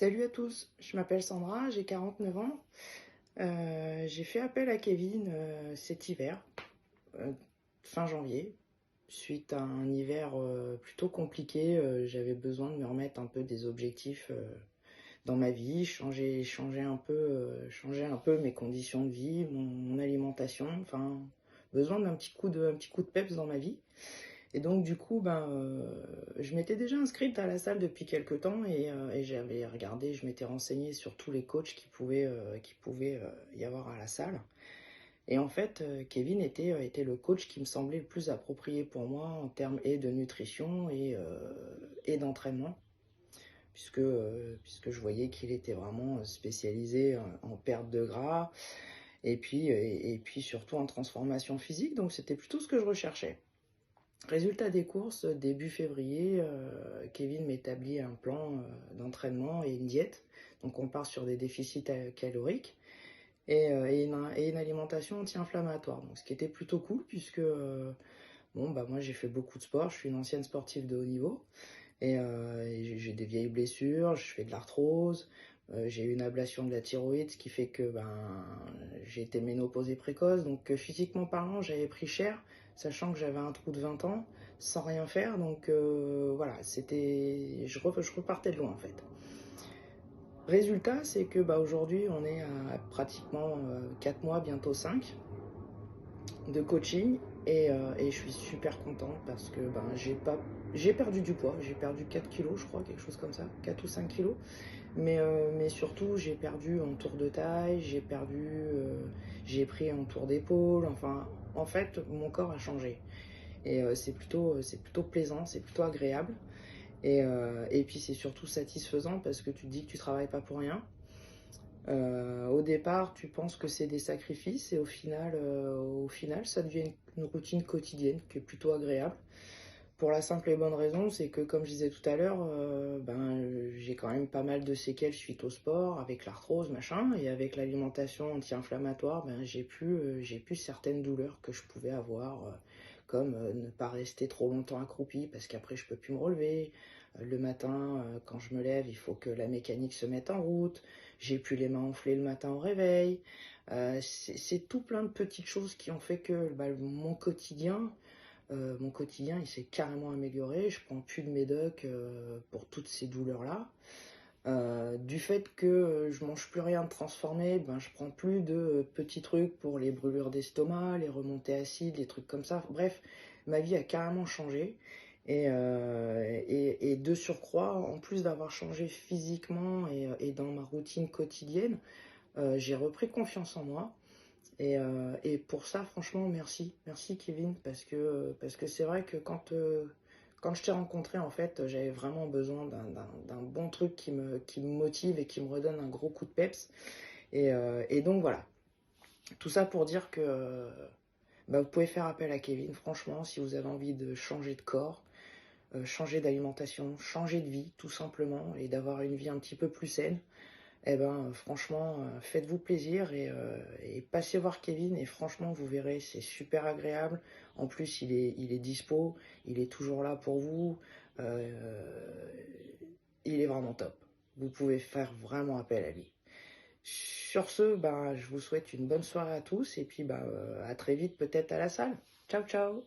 Salut à tous, je m'appelle Sandra, j'ai 49 ans. J'ai fait appel à Kevin cet hiver, euh, fin janvier, suite à un hiver plutôt compliqué. J'avais besoin de me remettre un peu des objectifs dans ma vie, changer un peu mes conditions de vie, mon alimentation, enfin besoin un petit coup de peps dans ma vie. Et donc du coup, je m'étais déjà inscrite à la salle depuis quelques temps et j'avais regardé, je m'étais renseignée sur tous les coachs qui pouvaient y avoir à la salle. Et en fait, Kevin était le coach qui me semblait le plus approprié pour moi en termes et de nutrition et d'entraînement, puisque je voyais qu'il était vraiment spécialisé en perte de gras et puis surtout en transformation physique. Donc c'était plutôt ce que je recherchais. Résultat des courses, début février, Kevin m'établit un plan d'entraînement et une diète. Donc on part sur des déficits caloriques et une alimentation anti-inflammatoire. Donc ce qui était plutôt cool puisque moi j'ai fait beaucoup de sport, je suis une ancienne sportive de haut niveau et j'ai des vieilles blessures, je fais de l'arthrose, j'ai eu une ablation de la thyroïde, ce qui fait que j'ai été ménopausée précoce. Donc physiquement parlant, j'avais pris cher, sachant que j'avais un trou de 20 ans, sans rien faire. Donc voilà, je repartais de loin en fait. Résultat, c'est que aujourd'hui, on est à pratiquement 4 mois, bientôt 5 de coaching et je suis super contente parce que j'ai perdu du poids, j'ai perdu 4 kilos je crois, quelque chose comme ça, 4 ou 5 kilos, mais surtout j'ai perdu en tour de taille, j'ai pris en tour d'épaule, enfin en fait mon corps a changé et c'est plutôt plaisant, c'est plutôt agréable et puis c'est surtout satisfaisant parce que tu te dis que tu travailles pas pour rien. Au départ, tu penses que c'est des sacrifices et au final, ça devient une routine quotidienne qui est plutôt agréable. Pour la simple et bonne raison, c'est que comme je disais tout à l'heure, j'ai quand même pas mal de séquelles suite au sport, avec l'arthrose, machin, et avec l'alimentation anti-inflammatoire, j'ai plus certaines douleurs que je pouvais avoir, comme ne pas rester trop longtemps accroupi parce qu'après je peux plus me relever. Le matin, quand je me lève, il faut que la mécanique se mette en route. J'ai plus les mains enflées le matin au réveil. C'est tout plein de petites choses qui ont fait que mon quotidien, il s'est carrément amélioré. Je prends plus de médoc pour toutes ces douleurs-là. Du fait que je mange plus rien de transformé, je prends plus de petits trucs pour les brûlures d'estomac, les remontées acides, les trucs comme ça. Bref, ma vie a carrément changé. Et de surcroît, en plus d'avoir changé physiquement et dans ma routine quotidienne, j'ai repris confiance en moi. Et pour ça, franchement, merci. Merci Kevin, parce que c'est vrai que quand je t'ai rencontré, en fait, j'avais vraiment besoin d'un bon truc qui me motive et qui me redonne un gros coup de peps. Et donc voilà, tout ça pour dire que vous pouvez faire appel à Kevin, franchement, si vous avez envie de changer de corps, changer d'alimentation, changer de vie, tout simplement, et d'avoir une vie un petit peu plus saine. Franchement, faites-vous plaisir et passez voir Kevin et franchement, vous verrez, c'est super agréable. En plus, il est dispo, il est toujours là pour vous. Il est vraiment top. Vous pouvez faire vraiment appel à lui. Sur ce, je vous souhaite une bonne soirée à tous et puis à très vite peut-être à la salle. Ciao, ciao!